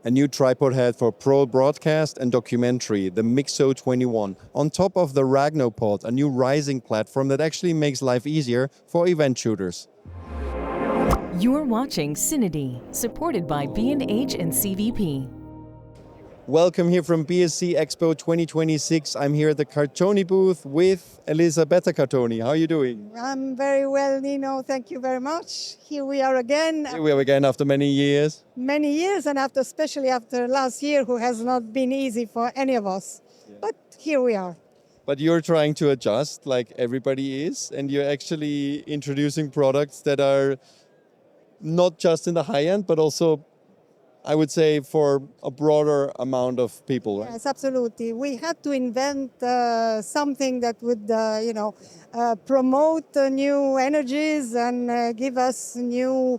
a new tripod head for pro broadcast and documentary, the MIXO 21. On top of the Ragno Pod, a new rising platform that actually makes life easier for event shooters. You're watching CineD, supported by B&H and CVP. Welcome here from BSC Expo 2026. I'm here at the Cartoni booth with Elisabetta Cartoni. How are you doing? I'm very well, Nino. Thank you very much. Here we are again. Here we are again after many years. Many years, and especially after last year, who has not been easy for any of us. Yeah. But here we are. But you're trying to adjust like everybody is, and you're actually introducing products that are not just in the high end, but also, I would say, for a broader amount of people, right? Yes, absolutely. We had to invent something that would, promote new energies and give us new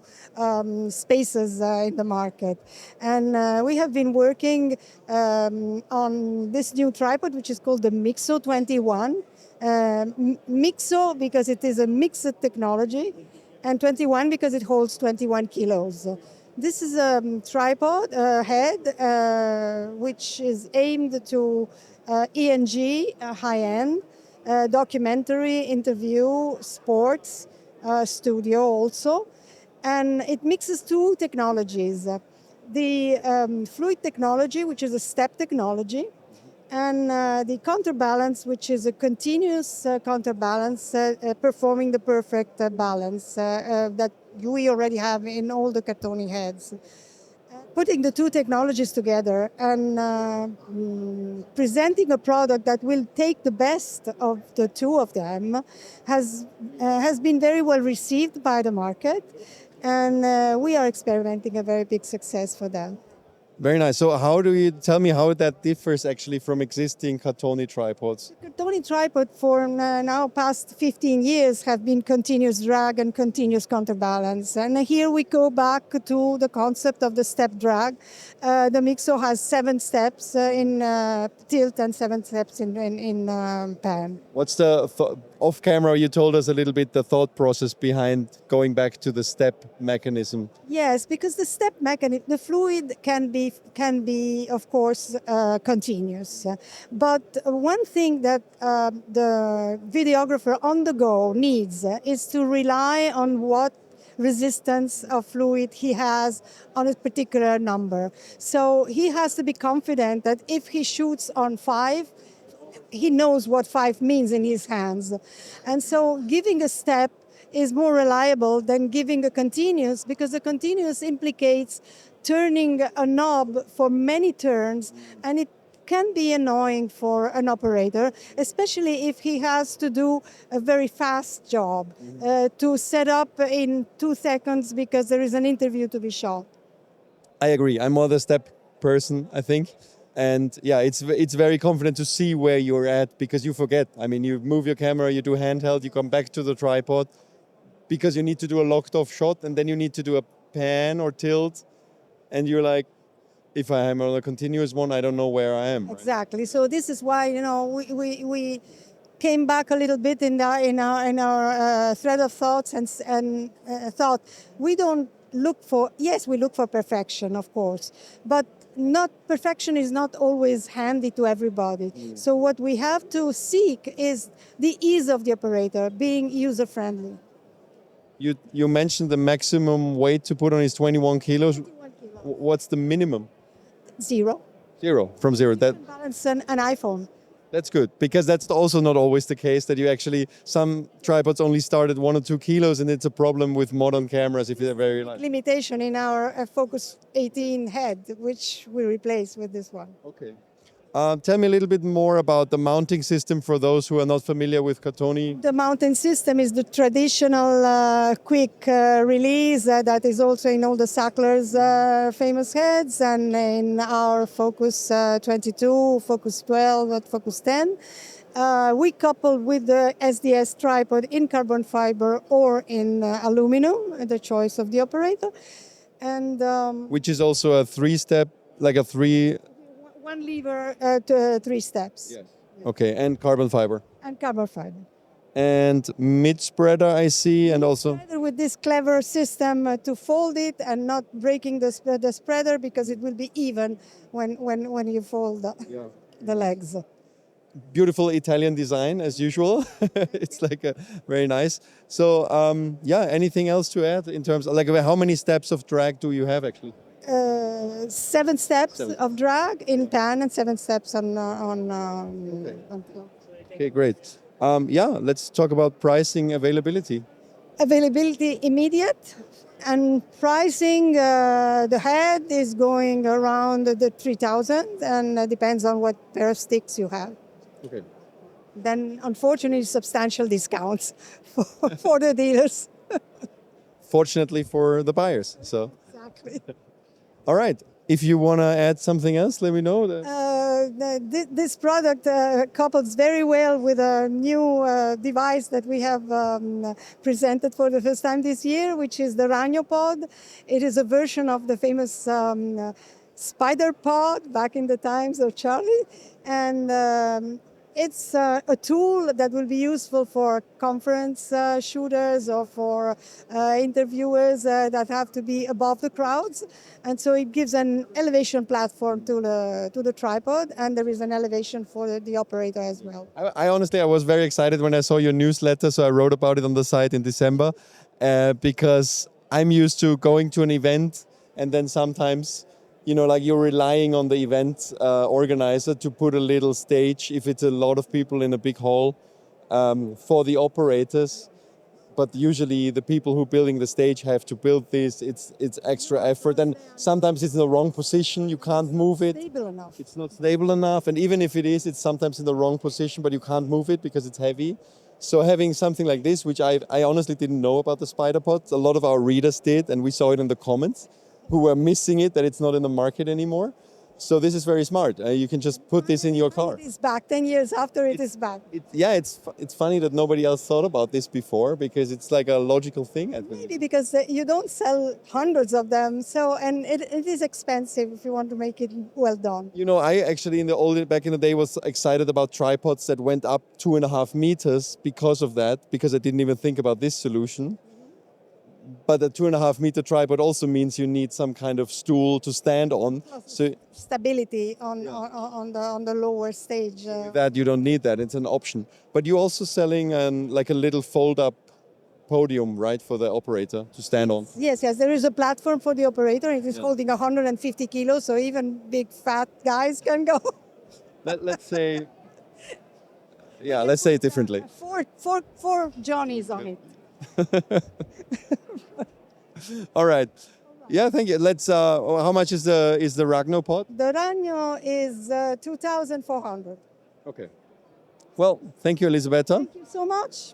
spaces in the market. And we have been working on this new tripod, which is called the MIXO 21. MIXO because it is a mixed technology, and 21 because it holds 21 kilos. This is a tripod head which is aimed to ENG, high-end, documentary, interview, sports, studio also. And it mixes two technologies. The fluid technology, which is a step technology, and the counterbalance, which is a continuous counterbalance performing the perfect balance that we already have in all the Cartoni heads. Putting the two technologies together and presenting a product that will take the best of the two of them has been very well received by the market, and we are experimenting a very big success for that. Very nice. So how do you tell me how that differs actually from existing Cartoni tripods? The Cartoni tripod for now past 15 years have been continuous drag and continuous counterbalance. And here we go back to the concept of the step drag. The MIXO has 7 steps in tilt and 7 steps in pan. What's the off camera? You told us a little bit the thought process behind going back to the step mechanism. Yes, because the step mechanism, the fluid can be of course continuous. But one thing that the videographer on the go needs is to rely on what resistance of fluid he has on a particular number. So he has to be confident that if he shoots on 5, he knows what 5 means in his hands. And so giving a step is more reliable than giving a continuous, because the continuous implicates turning a knob for many turns, and it can be annoying for an operator, especially if he has to do a very fast job to set up in 2 seconds because there is an interview to be shot. I agree. I'm more the step person, I think. And yeah, it's very confident to see where you're at, because you forget. I mean, you move your camera, you do handheld, you come back to the tripod because you need to do a locked off shot, and then you need to do a pan or tilt, and you're like, if I am on a continuous one, I don't know where I am. Right? Exactly. So this is why we came back a little bit in our thread of thoughts and thought we don't look for. Yes, we look for perfection, of course, but perfection is not always handy to everybody. So what we have to seek is the ease of the operator, being user friendly. You mentioned the maximum weight to put on is 21 kilos. 21 kilos. What's the minimum? 0. From 0. That balance an iPhone. That's good, because that's also not always the case, that you actually, some tripods only start at 1 or 2 kilos, and it's a problem with modern cameras if they're very light. Limitation in our Focus 18 head, which we replace with this one. Okay. Tell me a little bit more about the mounting system for those who are not familiar with Cartoni. The mounting system is the traditional quick release that is also in all the Sackler's famous heads, and in our Focus 22, Focus 12, and Focus 10. We couple with the SDS tripod in carbon fiber or in aluminum, the choice of the operator. And which is also a 3-step, like a 3... 1 lever, 3 steps. Yes. Okay, and carbon fiber. And carbon fiber. And mid spreader I see, and also Spreader with this clever system to fold it and not breaking the spreader because it will be even when you fold the legs. beautiful Italian design as usual. It's like a very nice. So yeah, anything else to add in terms of like how many steps of drag do you have actually? 7 steps of drag in pan and 7 steps on Okay, great. Yeah, let's talk about pricing availability. availability immediate. And pricing, the head is going around the 3,000 and depends on what pair of sticks you have. Okay. Then, unfortunately, substantial discounts for the dealers. Fortunately for the buyers. So, Exactly. all right. If you want to add something else, let me know. This product couples very well with a new device that we have presented for the first time this year, which is the Ragno Pod. It is a version of the famous spider pod back in the times of Charlie. And it's a tool that will be useful for conference shooters or for interviewers that have to be above the crowds. And so it gives an elevation platform to the tripod, and there is an elevation for the operator as well. I honestly, I was very excited when I saw your newsletter, so I wrote about it on the site in December because I'm used to going to an event and then sometimes, you know, like you're relying on the event organizer to put a little stage if it's a lot of people in a big hall for the operators. But usually the people who are building the stage have to build this. It's extra effort, and sometimes it's in the wrong position. You can't move it. Stable enough. It's not stable enough, and even if it is, it's sometimes in the wrong position, but you can't move it because it's heavy. So having something like this, which I honestly didn't know about the spider pods, a lot of our readers did, and we saw it in the comments, who were missing it, that it's not in the market anymore. So this is very smart. You can just put this in your car. It is back 10 years after it is back. It's funny that nobody else thought about this before because it's like a logical thing. I think. Maybe because you don't sell hundreds of them, so and it is expensive if you want to make it well done. You know, I actually back in the day was excited about tripods that went up 2.5 meters because of that, because I didn't even think about this solution. But a 2.5 meter tripod also means you need some kind of stool to stand on. So Stability on the lower stage. that you don't need that; it's an option. But you're also selling like a little fold-up podium, right, for the operator to stand on. Yes, there is a platform for the operator. It is holding 150 kilos, so even big fat guys can go. Let's say, yeah, let's say it differently. Four Johnnies on it. All right. Yeah, thank you. Let's. How much is the Ragno Pod? The Ragno is 2,400. Okay. Well, thank you, Elisabetta. Thank you so much.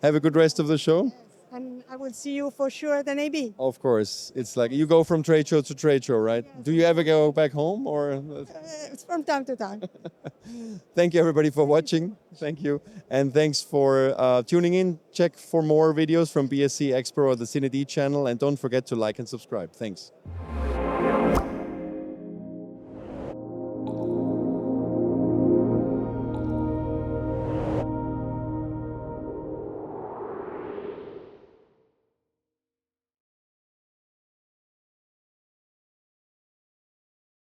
Have a good rest of the show. And I will see you for sure at an AB. Of course, it's like you go from trade show to trade show, right? Yes. Do you ever go back home or? It's from time to time. Thank you, everybody, for watching. Thank you, and thanks for tuning in. Check for more videos from BSC Expo or the CineD channel, and don't forget to like and subscribe. Thanks.